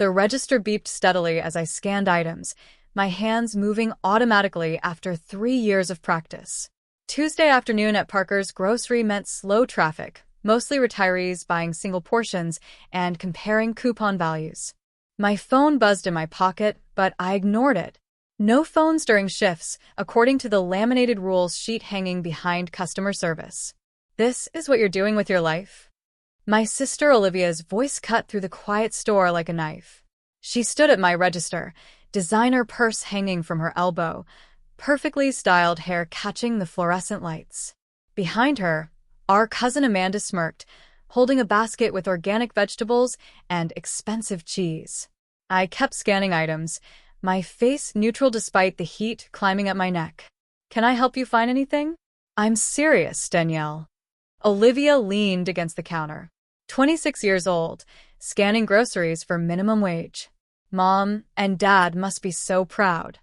The register beeped steadily as I scanned items, my hands moving automatically after 3 years of practice. Tuesday afternoon at Parker's Grocery meant slow traffic, mostly retirees buying single portions and comparing coupon values. My phone buzzed in my pocket, but I ignored it. No phones during shifts, according to the laminated rules sheet hanging behind customer service. This is what you're doing with your life? My sister Olivia's voice cut through the quiet store like a knife. She stood at my register, designer purse hanging from her elbow, perfectly styled hair catching the fluorescent lights. Behind her, our cousin Amanda smirked, holding a basket with organic vegetables and expensive cheese. I kept scanning items, my face neutral despite the heat climbing up my neck. Can I help you find anything? I'm serious, Danielle. Olivia leaned against the counter. 26 years old, scanning groceries for minimum wage. Mom and Dad must be so proud.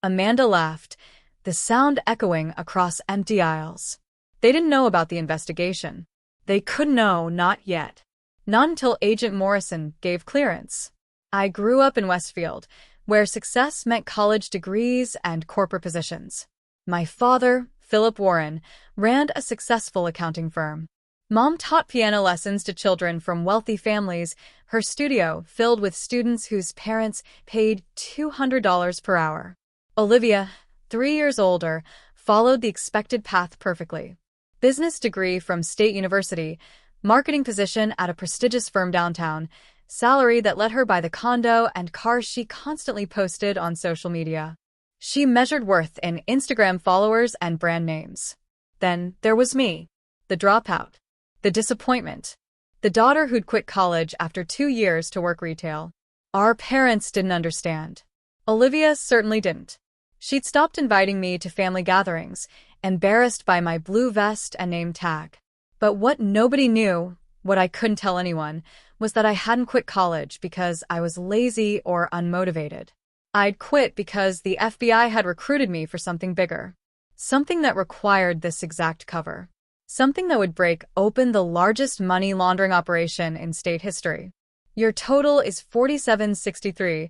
Amanda laughed, the sound echoing across empty aisles. They didn't know about the investigation. They couldn't know, not yet. Not until Agent Morrison gave clearance. I grew up in Westfield, where success meant college degrees and corporate positions. My father, Philip Warren, ran a successful accounting firm. Mom taught piano lessons to children from wealthy families, her studio filled with students whose parents paid $200 per hour. Olivia, 3 years older, followed the expected path perfectly. Business degree from State University, marketing position at a prestigious firm downtown, salary that let her buy the condo and cars she constantly posted on social media. She measured worth in Instagram followers and brand names. Then there was me, the dropout, the disappointment, the daughter who'd quit college after 2 years to work retail. Our parents didn't understand. Olivia certainly didn't. She'd stopped inviting me to family gatherings, embarrassed by my blue vest and name tag. But what nobody knew, what I couldn't tell anyone, was that I hadn't quit college because I was lazy or unmotivated. I'd quit because the FBI had recruited me for something bigger. Something that required this exact cover. Something that would break open the largest money laundering operation in state history. Your total is $47.63,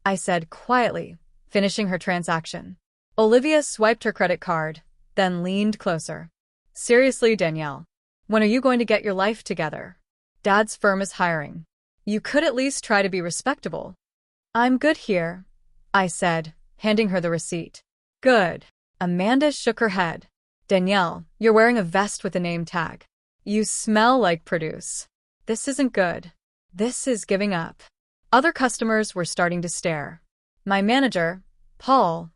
I said quietly, finishing her transaction. Olivia swiped her credit card, then leaned closer. Seriously, Danielle, when are you going to get your life together? Dad's firm is hiring. You could at least try to be respectable. I'm good here, I said, handing her the receipt. Good. Amanda shook her head. Danielle, you're wearing a vest with a name tag. You smell like produce. This isn't good. This is giving up. Other customers were starting to stare. My manager, Paul,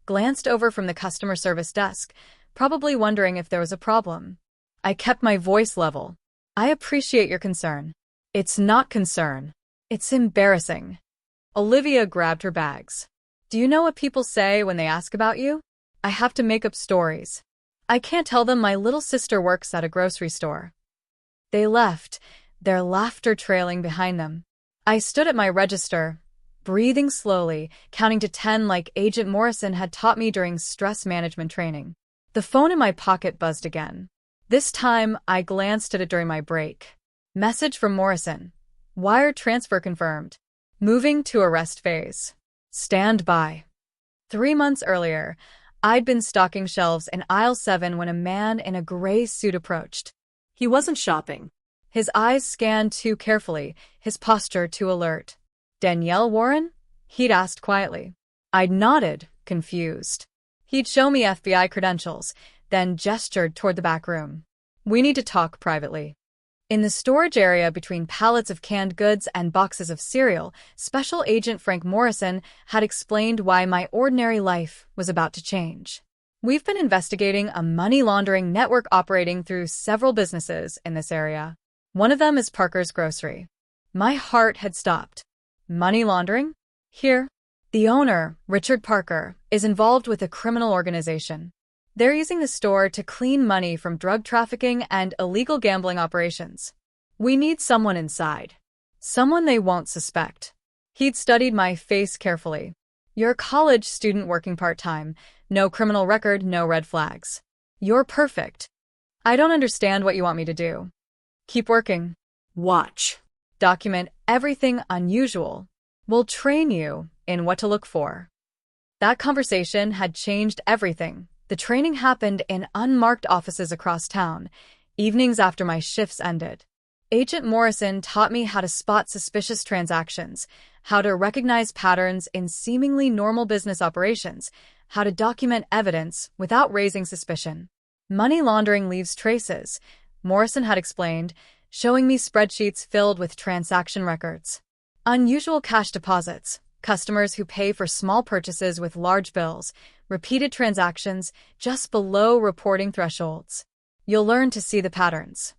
glanced over from the customer service desk, probably wondering if there was a problem. I kept my voice level. I appreciate your concern. It's not concern. It's embarrassing. Olivia grabbed her bags. Do you know what people say when they ask about you? I have to make up stories. I can't tell them my little sister works at a grocery store. They left, their laughter trailing behind them. I stood at my register, breathing slowly, counting to 10 like Agent Morrison had taught me during stress management training. The phone in my pocket buzzed again. This time, I glanced at it during my break. Message from Morrison. Wire transfer confirmed. Moving to arrest phase. Stand by. 3 months earlier, I'd been stocking shelves in aisle 7 when a man in a gray suit approached. He wasn't shopping. His eyes scanned too carefully, his posture too alert. Danielle Warren? He'd asked quietly. I'd nodded, confused. He'd show me FBI credentials, then gestured toward the back room. We need to talk privately. In the storage area between pallets of canned goods and boxes of cereal, Special Agent Frank Morrison had explained why my ordinary life was about to change. We've been investigating a money laundering network operating through several businesses in this area. One of them is Parker's Grocery. My heart had stopped. Money laundering? Here? The owner, Richard Parker, is involved with a criminal organization. They're using the store to clean money from drug trafficking and illegal gambling operations. We need someone inside. Someone they won't suspect. He'd studied my face carefully. You're a college student working part-time. No criminal record, no red flags. You're perfect. I don't understand what you want me to do. Keep working. Watch. Document everything unusual. We'll train you in what to look for. That conversation had changed everything. The training happened in unmarked offices across town, evenings after my shifts ended. Agent Morrison taught me how to spot suspicious transactions, how to recognize patterns in seemingly normal business operations, how to document evidence without raising suspicion. Money laundering leaves traces, Morrison had explained, showing me spreadsheets filled with transaction records. Unusual cash deposits, customers who pay for small purchases with large bills, repeated transactions just below reporting thresholds. You'll learn to see the patterns.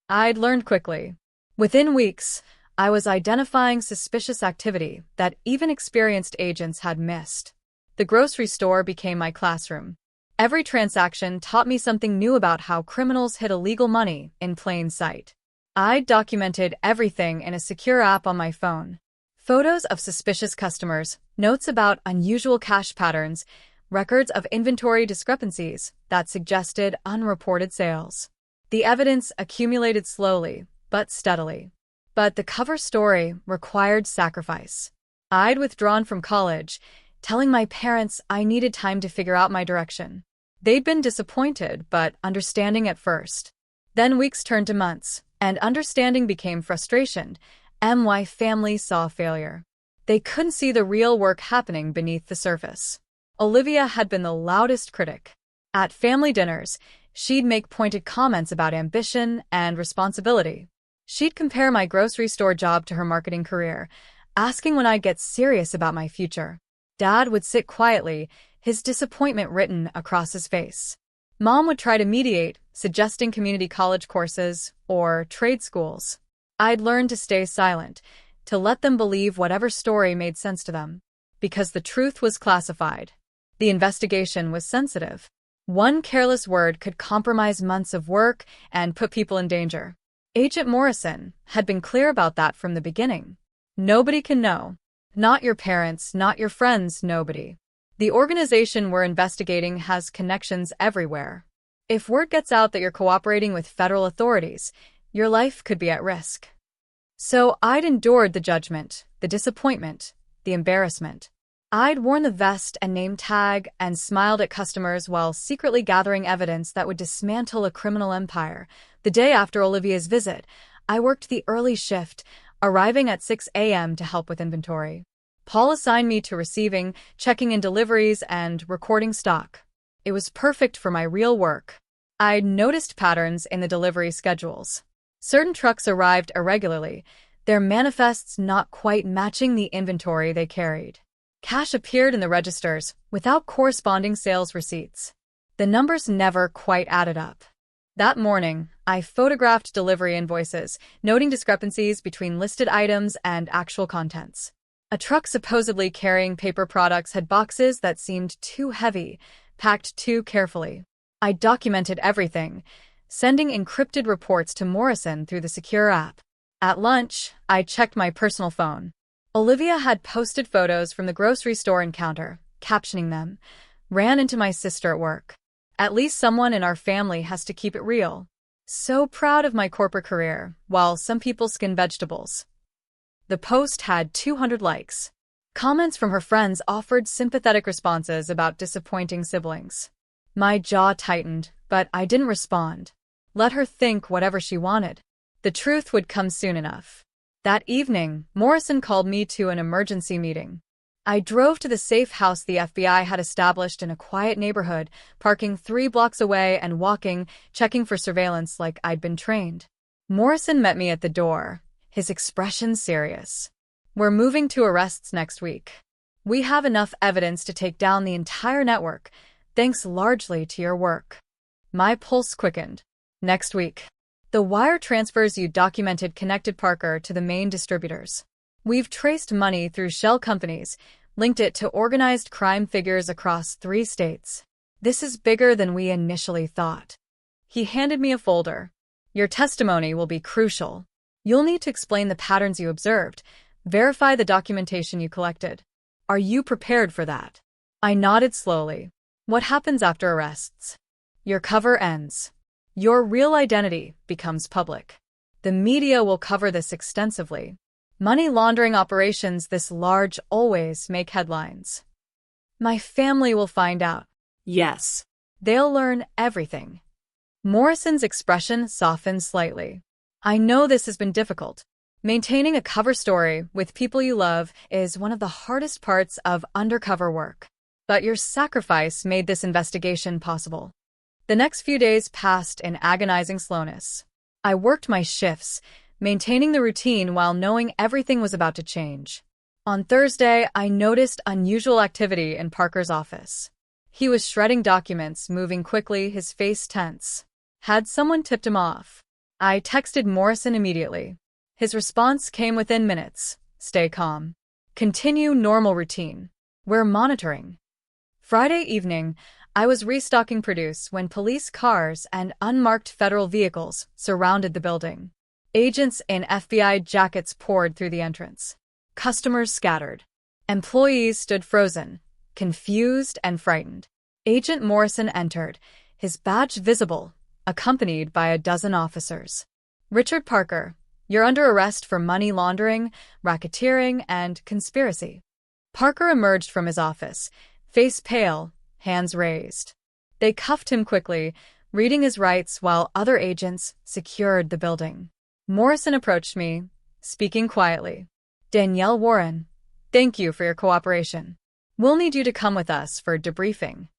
I'd learned quickly. Within weeks, I was identifying suspicious activity that even experienced agents had missed. The grocery store became my classroom. Every transaction taught me something new about how criminals hid illegal money in plain sight. I documented everything in a secure app on my phone. Photos of suspicious customers, notes about unusual cash patterns, records of inventory discrepancies that suggested unreported sales. The evidence accumulated slowly, but steadily. But the cover story required sacrifice. I'd withdrawn from college, telling my parents I needed time to figure out my direction. They'd been disappointed, but understanding at first. Then weeks turned to months, and understanding became frustration. My family saw failure. They couldn't see the real work happening beneath the surface. Olivia had been the loudest critic. At family dinners, she'd make pointed comments about ambition and responsibility. She'd compare my grocery store job to her marketing career, asking when I'd get serious about my future. Dad would sit quietly, his disappointment written across his face. Mom would try to mediate, suggesting community college courses or trade schools. I'd learned to stay silent, to let them believe whatever story made sense to them. Because the truth was classified. The investigation was sensitive. One careless word could compromise months of work and put people in danger. Agent Morrison had been clear about that from the beginning. Nobody can know. Not your parents, not your friends, nobody. The organization we're investigating has connections everywhere. If word gets out that you're cooperating with federal authorities, your life could be at risk. So I'd endured the judgment, the disappointment, the embarrassment. I'd worn the vest and name tag and smiled at customers while secretly gathering evidence that would dismantle a criminal empire. The day after Olivia's visit, I worked the early shift, arriving at 6 a.m. to help with inventory. Paul assigned me to receiving, checking in deliveries, and recording stock. It was perfect for my real work. I'd noticed patterns in the delivery schedules. Certain trucks arrived irregularly, their manifests not quite matching the inventory they carried. Cash appeared in the registers without corresponding sales receipts. The numbers never quite added up. That morning, I photographed delivery invoices, noting discrepancies between listed items and actual contents. A truck supposedly carrying paper products had boxes that seemed too heavy, packed too carefully. I documented everything, sending encrypted reports to Morrison through the secure app. At lunch, I checked my personal phone. Olivia had posted photos from the grocery store encounter, captioning them, "Ran into my sister at work. At least someone in our family has to keep it real. So proud of my corporate career, while some people skin vegetables." The post had 200 likes. Comments from her friends offered sympathetic responses about disappointing siblings. My jaw tightened, but I didn't respond. Let her think whatever she wanted. The truth would come soon enough. That evening, Morrison called me to an emergency meeting. I drove to the safe house the FBI had established in a quiet neighborhood, parking 3 blocks away and walking, checking for surveillance like I'd been trained. Morrison met me at the door, his expression serious. "We're moving to arrests next week. We have enough evidence to take down the entire network, thanks largely to your work." My pulse quickened. "Next week. The wire transfers you documented connected Parker to the main distributors. We've traced money through shell companies, linked it to organized crime figures across 3 states. This is bigger than we initially thought." He handed me a folder. "Your testimony will be crucial. You'll need to explain the patterns you observed, verify the documentation you collected. Are you prepared for that?" I nodded slowly. "What happens after arrests?" "Your cover ends. Your real identity becomes public. The media will cover this extensively. Money laundering operations this large always make headlines. My family will find out. Yes. They'll learn everything. Morrison's expression softened slightly. I know this has been difficult. Maintaining a cover story with people you love is one of the hardest parts of undercover work. But your sacrifice made this investigation possible. The next few days passed in agonizing slowness. I worked my shifts, maintaining the routine while knowing everything was about to change. On Thursday, I noticed unusual activity in Parker's office. He was shredding documents, moving quickly, his face tense. Had someone tipped him off? I texted Morrison immediately. His response came within minutes. Stay calm. Continue normal routine. We're monitoring. Friday evening, I was restocking produce when police cars and unmarked federal vehicles surrounded the building. Agents in FBI jackets poured through the entrance. Customers scattered. Employees stood frozen, confused and frightened. Agent Morrison entered, his badge visible, accompanied by a dozen officers. Richard Parker, you're under arrest for money laundering, racketeering, and conspiracy. Parker emerged from his office, face pale, hands raised. They cuffed him quickly, reading his rights while other agents secured the building. Morrison approached me, speaking quietly. Danielle Warren, thank you for your cooperation. We'll need you to come with us for debriefing.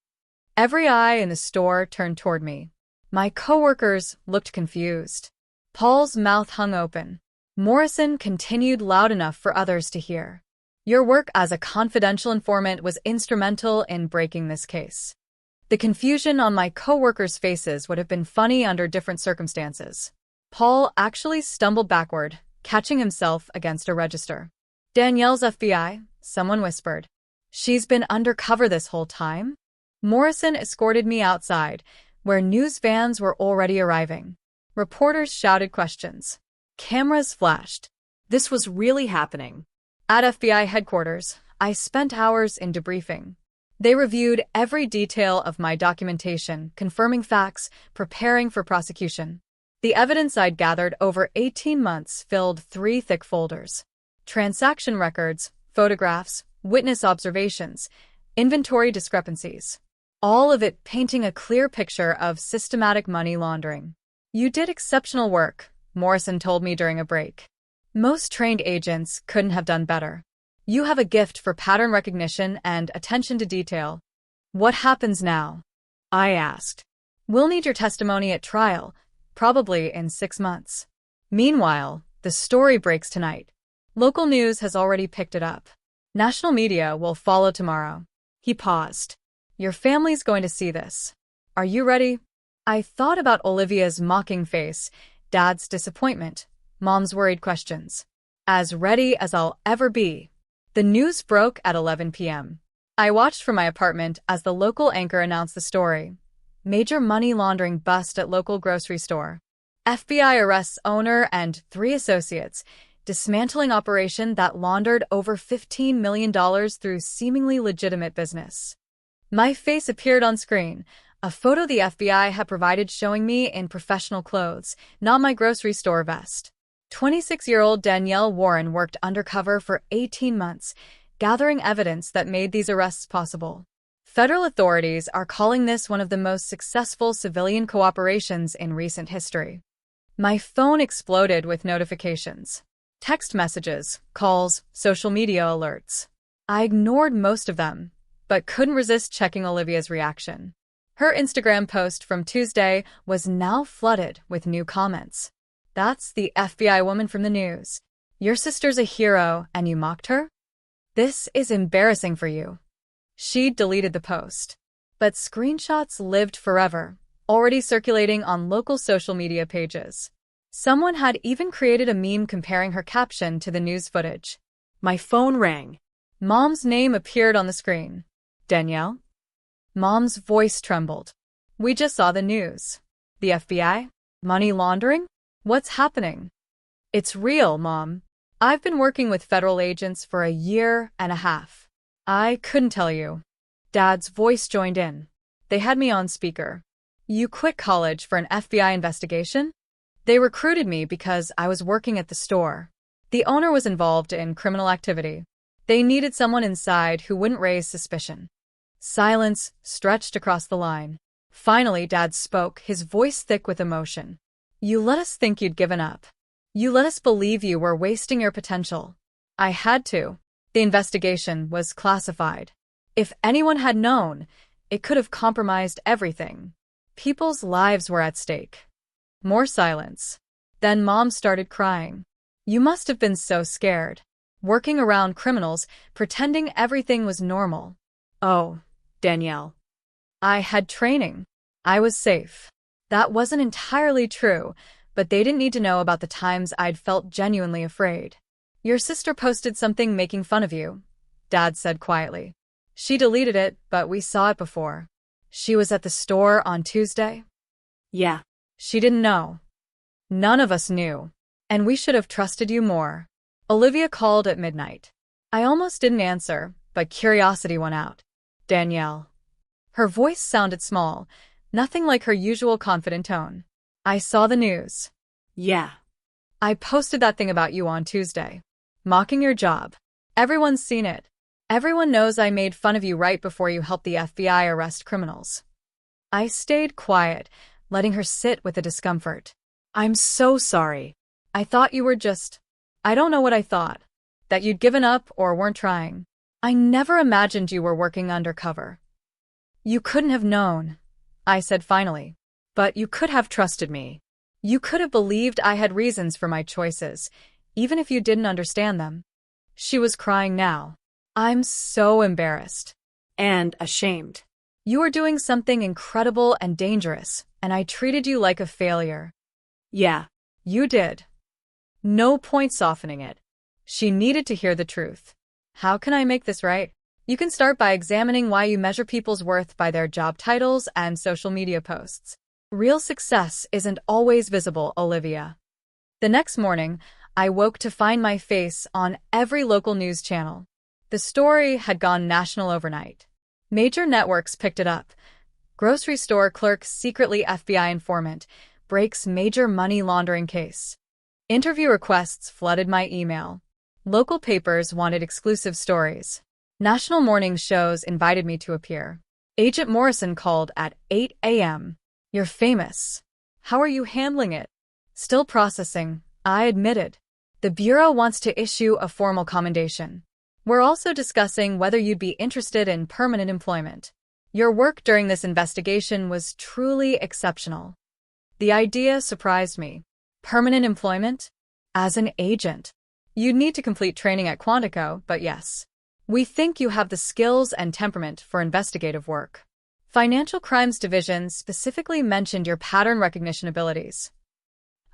Every eye in the store turned toward me. My coworkers looked confused. Paul's mouth hung open. Morrison continued loud enough for others to hear. Your work as a confidential informant was instrumental in breaking this case. The confusion on my coworkers' faces would have been funny under different circumstances. Paul actually stumbled backward, catching himself against a register. Danielle's FBI, someone whispered. She's been undercover this whole time? Morrison escorted me outside, where news vans were already arriving. Reporters shouted questions. Cameras flashed. This was really happening. At FBI headquarters, I spent hours in debriefing. They reviewed every detail of my documentation, confirming facts, preparing for prosecution. The evidence I'd gathered over 18 months filled 3 thick folders. Transaction records, photographs, witness observations, inventory discrepancies. All of it painting a clear picture of systematic money laundering. You did exceptional work, Morrison told me during a break. Most trained agents couldn't have done better. You have a gift for pattern recognition and attention to detail. What happens now? I asked. We'll need your testimony at trial, probably in 6 months. Meanwhile, the story breaks tonight. Local news has already picked it up. National media will follow tomorrow. He paused. Your family's going to see this. Are you ready? I thought about Olivia's mocking face, Dad's disappointment, Mom's worried questions. As ready as I'll ever be. The news broke at 11 p.m. I watched from my apartment as the local anchor announced the story. Major money laundering bust at local grocery store. FBI arrests owner and 3 associates, dismantling operation that laundered over $15 million through seemingly legitimate business. My face appeared on screen, a photo the FBI had provided showing me in professional clothes, not my grocery store vest. 26-year-old Danielle Warren worked undercover for 18 months, gathering evidence that made these arrests possible. Federal authorities are calling this one of the most successful civilian cooperations in recent history. My phone exploded with notifications. Text messages, calls, social media alerts. I ignored most of them, but couldn't resist checking Olivia's reaction. Her Instagram post from Tuesday was now flooded with new comments. That's the FBI woman from the news. Your sister's a hero and you mocked her? This is embarrassing for you. She deleted the post. But screenshots lived forever, already circulating on local social media pages. Someone had even created a meme comparing her caption to the news footage. My phone rang. Mom's name appeared on the screen. Danielle? Mom's voice trembled. We just saw the news. The FBI? Money laundering? What's happening? It's real, Mom. I've been working with federal agents for 1.5 years. I couldn't tell you. Dad's voice joined in. They had me on speaker. You quit college for an FBI investigation? They recruited me because I was working at the store. The owner was involved in criminal activity. They needed someone inside who wouldn't raise suspicion. Silence stretched across the line. Finally, Dad spoke, his voice thick with emotion. You let us think you'd given up. You let us believe you were wasting your potential. I had to. The investigation was classified. If anyone had known, it could have compromised everything. People's lives were at stake. More silence. Then Mom started crying. You must have been so scared. Working around criminals, pretending everything was normal. Oh, Danielle. I had training. I was safe. That wasn't entirely true, but they didn't need to know about the times I'd felt genuinely afraid. Your sister posted something making fun of you, Dad said quietly. She deleted it, but we saw it before. She was at the store on Tuesday? Yeah. She didn't know. None of us knew. And we should have trusted you more. Olivia called at midnight. I almost didn't answer, but curiosity won out. Danielle. Her voice sounded small, nothing like her usual confident tone. I saw the news. Yeah. I posted that thing about you on Tuesday. Mocking your job. Everyone's seen it. Everyone knows I made fun of you right before you helped the FBI arrest criminals. I stayed quiet, letting her sit with the discomfort. I'm so sorry. I thought you were just… I don't know what I thought. That you'd given up or weren't trying. I never imagined you were working undercover. You couldn't have known, I said finally. But you could have trusted me. You could have believed I had reasons for my choices, even if you didn't understand them. She was crying now. I'm so embarrassed. And ashamed. You were doing something incredible and dangerous, and I treated you like a failure. Yeah. You did. No point softening it. She needed to hear the truth. How can I make this right? You can start by examining why you measure people's worth by their job titles and social media posts. Real success isn't always visible, Olivia. The next morning, I woke to find my face on every local news channel. The story had gone national overnight. Major networks picked it up. Grocery store clerk secretly FBI informant breaks major money laundering case. Interview requests flooded my email. Local papers wanted exclusive stories. National morning shows invited me to appear. Agent Morrison called at 8 a.m. You're famous. How are you handling it? Still processing, I admitted. The Bureau wants to issue a formal commendation. We're also discussing whether you'd be interested in permanent employment. Your work during this investigation was truly exceptional. The idea surprised me. Permanent employment? As an agent. You'd need to complete training at Quantico, but yes. We think you have the skills and temperament for investigative work. Financial Crimes Division specifically mentioned your pattern recognition abilities.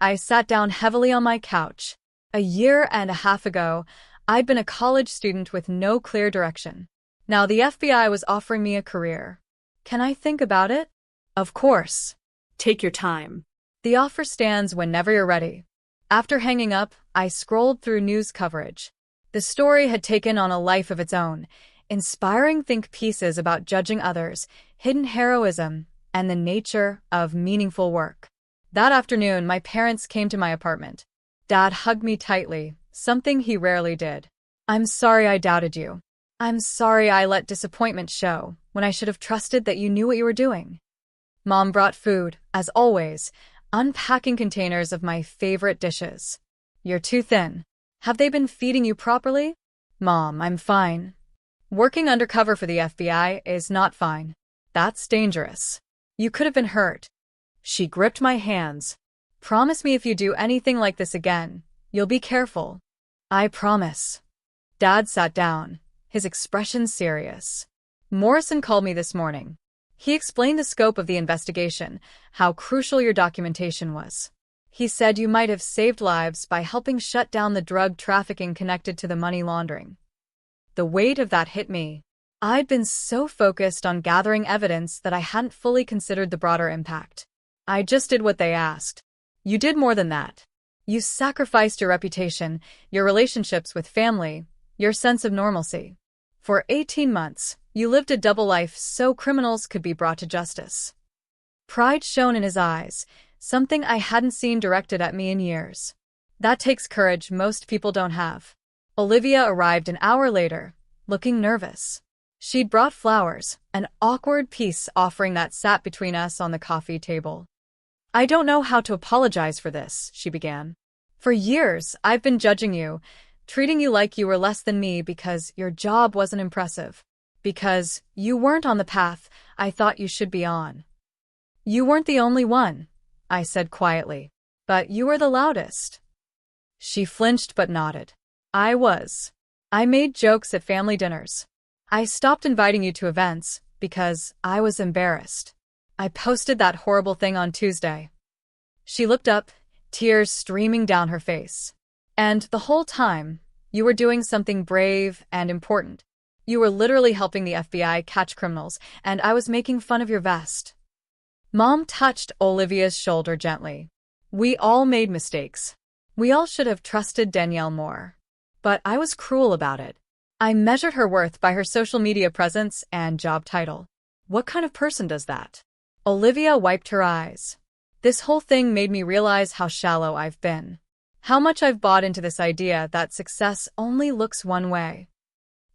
I sat down heavily on my couch. A year and a half ago, I'd been a college student with no clear direction. Now the FBI was offering me a career. Can I think about it? Of course. Take your time. The offer stands whenever you're ready. After hanging up, I scrolled through news coverage. The story had taken on a life of its own, inspiring think pieces about judging others, hidden heroism, and the nature of meaningful work. That afternoon, my parents came to my apartment. Dad hugged me tightly, something he rarely did. I'm sorry I doubted you. I'm sorry I let disappointment show when I should have trusted that you knew what you were doing. Mom brought food, as always, unpacking containers of my favorite dishes. You're too thin. Have they been feeding you properly? Mom, I'm fine. Working undercover for the FBI is not fine. That's dangerous. You could have been hurt. She gripped my hands. Promise me if you do anything like this again, you'll be careful. I promise. Dad sat down, his expression serious. Morrison called me this morning. He explained the scope of the investigation, how crucial your documentation was. He said you might have saved lives by helping shut down the drug trafficking connected to the money laundering. The weight of that hit me. I'd been so focused on gathering evidence that I hadn't fully considered the broader impact. I just did what they asked. You did more than that. You sacrificed your reputation, your relationships with family, your sense of normalcy. For 18 months, you lived a double life so criminals could be brought to justice. Pride shone in his eyes, something I hadn't seen directed at me in years. That takes courage most people don't have. Olivia arrived an hour later, looking nervous. She'd brought flowers, an awkward peace offering that sat between us on the coffee table. I don't know how to apologize for this, she began. For years, I've been judging you, treating you like you were less than me because your job wasn't impressive. Because you weren't on the path I thought you should be on. You weren't the only one, I said quietly. But you were the loudest. She flinched but nodded. I was. I made jokes at family dinners. I stopped inviting you to events because I was embarrassed. I posted that horrible thing on Tuesday. She looked up, tears streaming down her face. And the whole time, you were doing something brave and important. You were literally helping the FBI catch criminals, and I was making fun of your vest. Mom touched Olivia's shoulder gently. We all made mistakes. We all should have trusted Danielle more. But I was cruel about it. I measured her worth by her social media presence and job title. What kind of person does that? Olivia wiped her eyes. This whole thing made me realize how shallow I've been. How much I've bought into this idea that success only looks one way.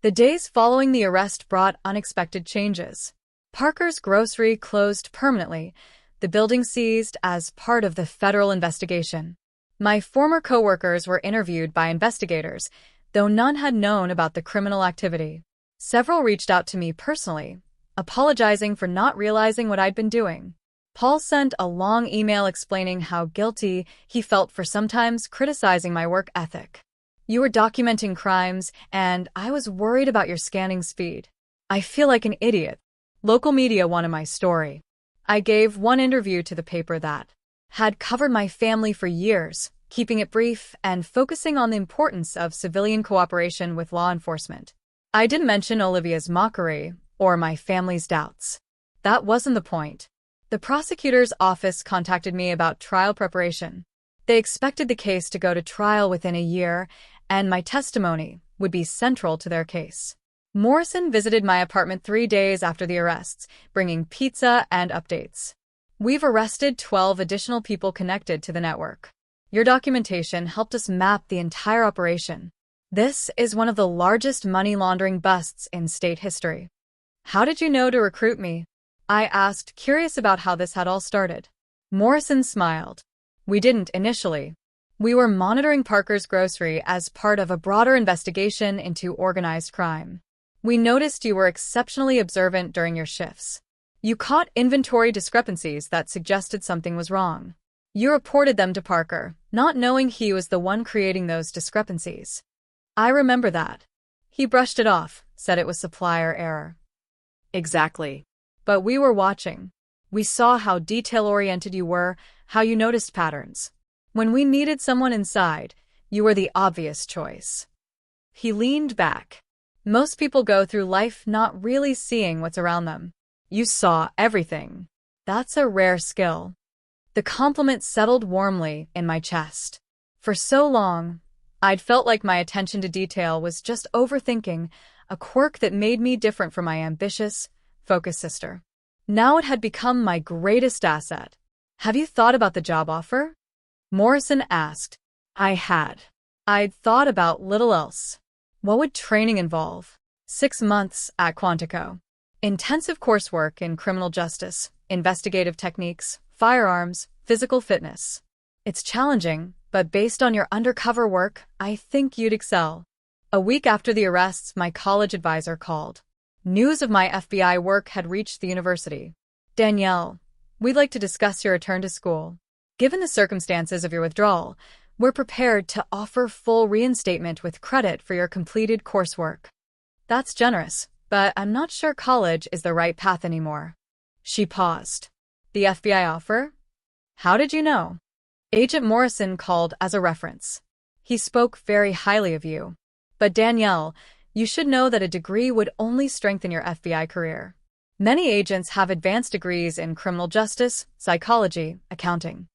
The days following the arrest brought unexpected changes. Parker's grocery closed permanently, the building seized as part of the federal investigation. My former coworkers were interviewed by investigators, though none had known about the criminal activity. Several reached out to me personally, apologizing for not realizing what I'd been doing. Paul sent a long email explaining how guilty he felt for sometimes criticizing my work ethic. You were documenting crimes, and I was worried about your scanning speed. I feel like an idiot. Local media wanted my story. I gave one interview to the paper that had covered my family for years, keeping it brief and focusing on the importance of civilian cooperation with law enforcement. I didn't mention Olivia's mockery or my family's doubts. That wasn't the point. The prosecutor's office contacted me about trial preparation. They expected the case to go to trial within a year, and my testimony would be central to their case. Morrison visited my apartment 3 days after the arrests, bringing pizza and updates. We've arrested 12 additional people connected to the network. Your documentation helped us map the entire operation. This is one of the largest money laundering busts in state history. How did you know to recruit me? I asked, curious about how this had all started. Morrison smiled. We didn't initially. We were monitoring Parker's grocery as part of a broader investigation into organized crime. We noticed you were exceptionally observant during your shifts. You caught inventory discrepancies that suggested something was wrong. You reported them to Parker, not knowing he was the one creating those discrepancies. I remember that. He brushed it off, said it was supplier error. Exactly. But we were watching. We saw how detail-oriented you were, how you noticed patterns. When we needed someone inside, you were the obvious choice. He leaned back. Most people go through life not really seeing what's around them. You saw everything. That's a rare skill. The compliment settled warmly in my chest. For so long, I'd felt like my attention to detail was just overthinking, a quirk that made me different from my ambitious, focused sister. Now it had become my greatest asset. Have you thought about the job offer? Morrison asked. I had. I'd thought about little else. What would training involve? 6 months at Quantico. Intensive coursework in criminal justice, investigative techniques, firearms, physical fitness. It's challenging, but based on your undercover work, I think you'd excel. A week after the arrests, my college advisor called. News of my FBI work had reached the university. Danielle, we'd like to discuss your return to school. Given the circumstances of your withdrawal, we're prepared to offer full reinstatement with credit for your completed coursework. That's generous, but I'm not sure college is the right path anymore. She paused. The FBI offer? How did you know? Agent Morrison called as a reference. He spoke very highly of you. But Danielle, you should know that a degree would only strengthen your FBI career. Many agents have advanced degrees in criminal justice, psychology, accounting.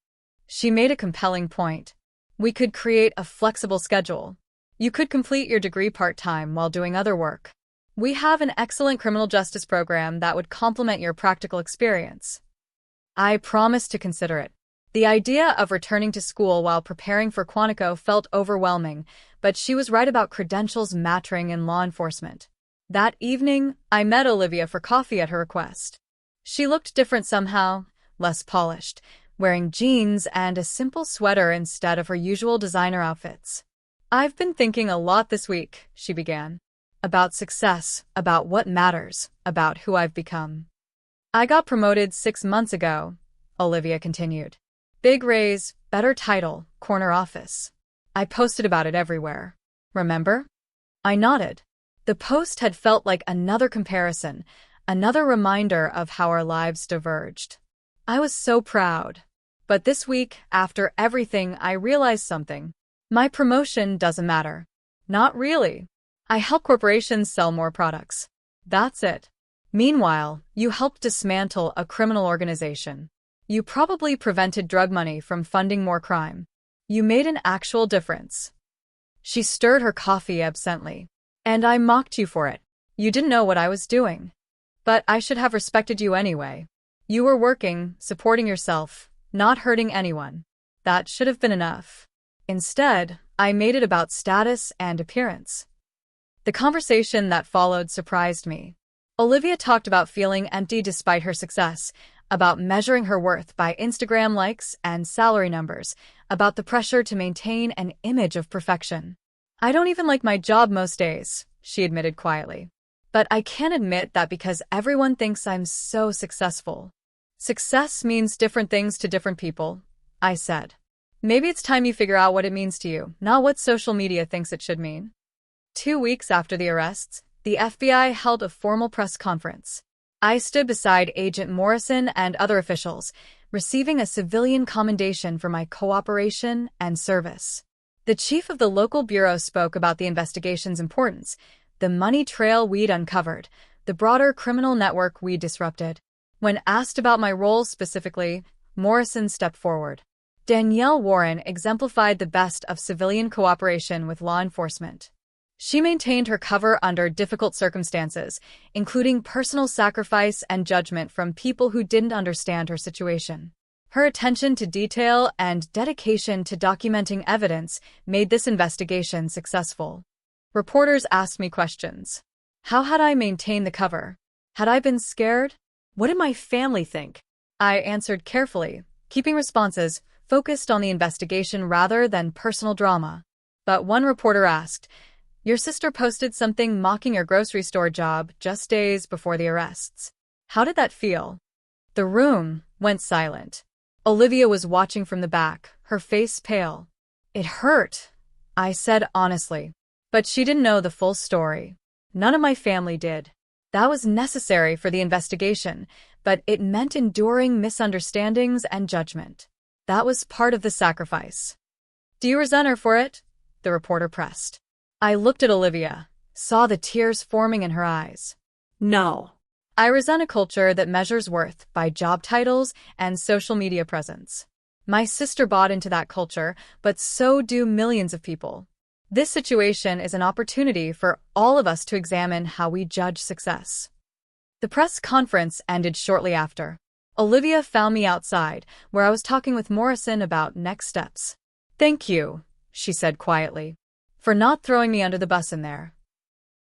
She made a compelling point. We could create a flexible schedule. You could complete your degree part-time while doing other work. We have an excellent criminal justice program that would complement your practical experience. I promised to consider it. The idea of returning to school while preparing for Quantico felt overwhelming, but she was right about credentials mattering in law enforcement. That evening, I met Olivia for coffee at her request. She looked different somehow, less polished, wearing jeans and a simple sweater instead of her usual designer outfits. "I've been thinking a lot this week," she began. "About success, about what matters, about who I've become." "I got promoted 6 months ago," Olivia continued. "Big raise, better title, corner office. I posted about it everywhere. Remember?" I nodded. The post had felt like another comparison, another reminder of how our lives diverged. I was so proud. But this week, after everything, I realized something. My promotion doesn't matter. Not really. I help corporations sell more products. That's it. Meanwhile, you helped dismantle a criminal organization. You probably prevented drug money from funding more crime. You made an actual difference. She stirred her coffee absently. And I mocked you for it. You didn't know what I was doing. But I should have respected you anyway. You were working, supporting yourself, not hurting anyone. That should have been enough. Instead, I made it about status and appearance. The conversation that followed surprised me. Olivia talked about feeling empty despite her success, about measuring her worth by Instagram likes and salary numbers, about the pressure to maintain an image of perfection. "I don't even like my job most days," she admitted quietly. "But I can't admit that because everyone thinks I'm so successful." "Success means different things to different people," I said. "Maybe it's time you figure out what it means to you, not what social media thinks it should mean." 2 weeks after the arrests, the FBI held a formal press conference. I stood beside Agent Morrison and other officials, receiving a civilian commendation for my cooperation and service. The chief of the local bureau spoke about the investigation's importance, the money trail we'd uncovered, the broader criminal network we disrupted. When asked about my role specifically, Morrison stepped forward. Danielle Warren exemplified the best of civilian cooperation with law enforcement. She maintained her cover under difficult circumstances, including personal sacrifice and judgment from people who didn't understand her situation. Her attention to detail and dedication to documenting evidence made this investigation successful. Reporters asked me questions. How had I maintained the cover? Had I been scared? What did my family think? I answered carefully, keeping responses focused on the investigation rather than personal drama. But one reporter asked, "Your sister posted something mocking your grocery store job just days before the arrests. How did that feel?" The room went silent. Olivia was watching from the back, her face pale. "It hurt," I said honestly. But she didn't know the full story. None of my family did. That was necessary for the investigation, but it meant enduring misunderstandings and judgment. That was part of the sacrifice. "Do you resent her for it?" the reporter pressed. I looked at Olivia, saw the tears forming in her eyes. No. I resent a culture that measures worth by job titles and social media presence. My sister bought into that culture, but so do millions of people. This situation is an opportunity for all of us to examine how we judge success. The press conference ended shortly after. Olivia found me outside, where I was talking with Morrison about next steps. "Thank you," she said quietly, "for not throwing me under the bus in there.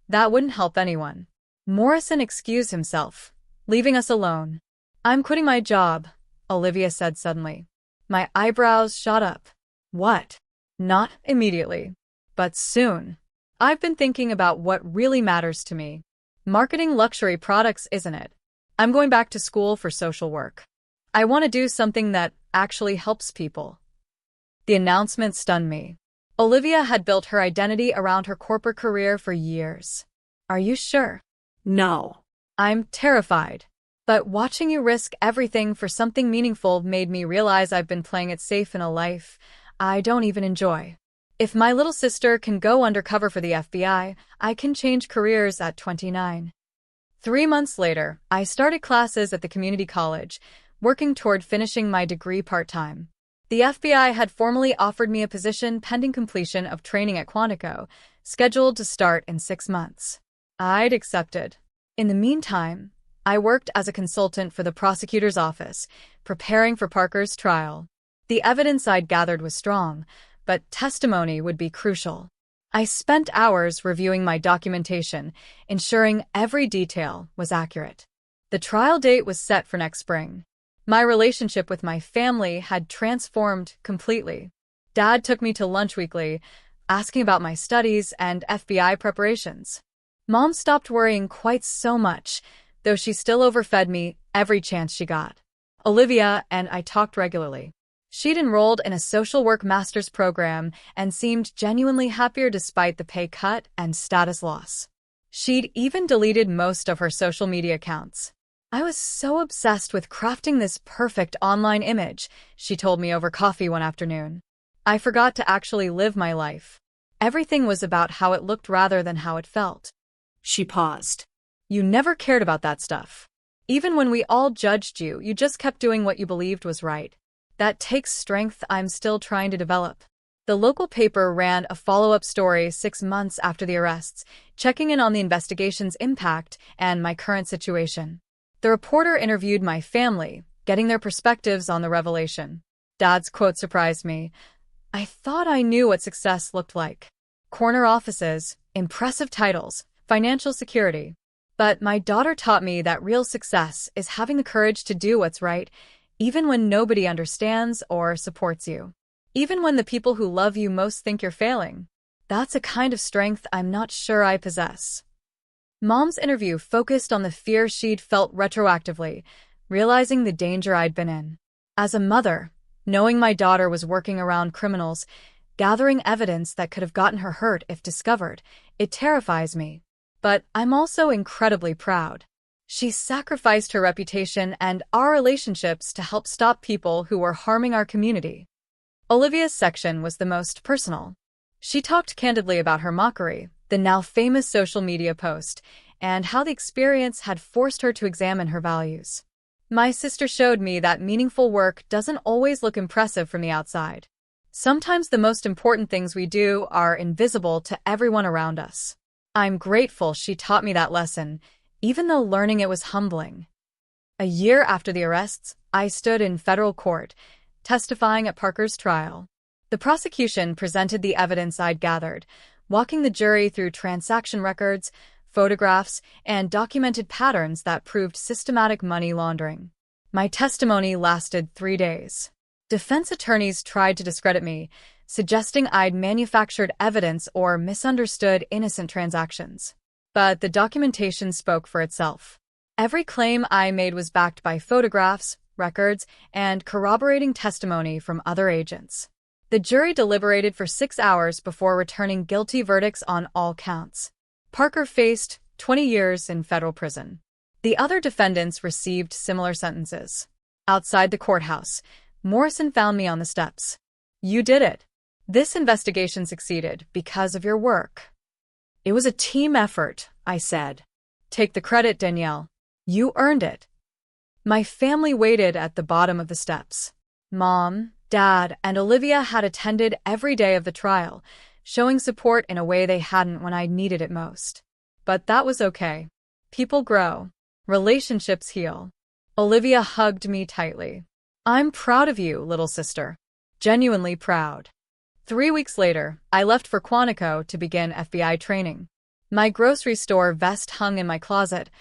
That wouldn't help anyone." Morrison excused himself, leaving us alone. "I'm quitting my job," Olivia said suddenly. My eyebrows shot up. "What?" "Not immediately. But soon. I've been thinking about what really matters to me. Marketing luxury products, isn't it? I'm going back to school for social work. I want to do something that actually helps people." The announcement stunned me. Olivia had built her identity around her corporate career for years. "Are you sure?" No. "I'm terrified. But watching you risk everything for something meaningful made me realize I've been playing it safe in a life I don't even enjoy. If my little sister can go undercover for the FBI, I can change careers at 29. 3 months later, I started classes at the community college, working toward finishing my degree part-time. The FBI had formally offered me a position pending completion of training at Quantico, scheduled to start in 6 months. I'd accepted. In the meantime, I worked as a consultant for the prosecutor's office, preparing for Parker's trial. The evidence I'd gathered was strong, but testimony would be crucial. I spent hours reviewing my documentation, ensuring every detail was accurate. The trial date was set for next spring. My relationship with my family had transformed completely. Dad took me to lunch weekly, asking about my studies and FBI preparations. Mom stopped worrying quite so much, though she still overfed me every chance she got. Olivia and I talked regularly. She'd enrolled in a social work master's program and seemed genuinely happier despite the pay cut and status loss. She'd even deleted most of her social media accounts. I was so obsessed with crafting this perfect online image, she told me over coffee one afternoon. I forgot to actually live my life. Everything was about how it looked rather than how it felt. She paused. You never cared about that stuff. Even when we all judged you, you just kept doing what you believed was right. That takes strength I'm still trying to develop. The local paper ran a follow-up story 6 months after the arrests, checking in on the investigation's impact and my current situation. The reporter interviewed my family, getting their perspectives on the revelation. Dad's quote surprised me. I thought I knew what success looked like. Corner offices, impressive titles, financial security. But my daughter taught me that real success is having the courage to do what's right, even when nobody understands or supports you. Even when the people who love you most think you're failing. That's a kind of strength I'm not sure I possess. Mom's interview focused on the fear she'd felt retroactively, realizing the danger I'd been in. As a mother, knowing my daughter was working around criminals, gathering evidence that could have gotten her hurt if discovered, it terrifies me. But I'm also incredibly proud. She sacrificed her reputation and our relationships to help stop people who were harming our community. Olivia's section was the most personal. She talked candidly about her mockery, the now famous social media post, and how the experience had forced her to examine her values. My sister showed me that meaningful work doesn't always look impressive from the outside. Sometimes the most important things we do are invisible to everyone around us. I'm grateful she taught me that lesson, even though learning it was humbling. A year after the arrests, I stood in federal court, testifying at Parker's trial. The prosecution presented the evidence I'd gathered, walking the jury through transaction records, photographs, and documented patterns that proved systematic money laundering. My testimony lasted 3 days. Defense attorneys tried to discredit me, suggesting I'd manufactured evidence or misunderstood innocent transactions. But the documentation spoke for itself. Every claim I made was backed by photographs, records, and corroborating testimony from other agents. The jury deliberated for 6 hours before returning guilty verdicts on all counts. Parker faced 20 years in federal prison. The other defendants received similar sentences. Outside the courthouse, Morrison found me on the steps. You did it. This investigation succeeded because of your work. It was a team effort, I said. Take the credit, Danielle. You earned it. My family waited at the bottom of the steps. Mom, Dad, and Olivia had attended every day of the trial, showing support in a way they hadn't when I needed it most. But that was okay. People grow. Relationships heal. Olivia hugged me tightly. I'm proud of you, little sister. Genuinely proud. 3 weeks later, I left for Quantico to begin FBI training. My grocery store vest hung in my closet,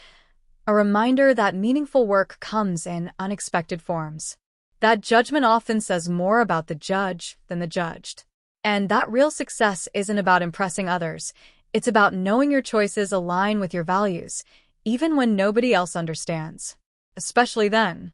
a reminder that meaningful work comes in unexpected forms. That judgment often says more about the judge than the judged. And that real success isn't about impressing others. It's about knowing your choices align with your values, even when nobody else understands. Especially then.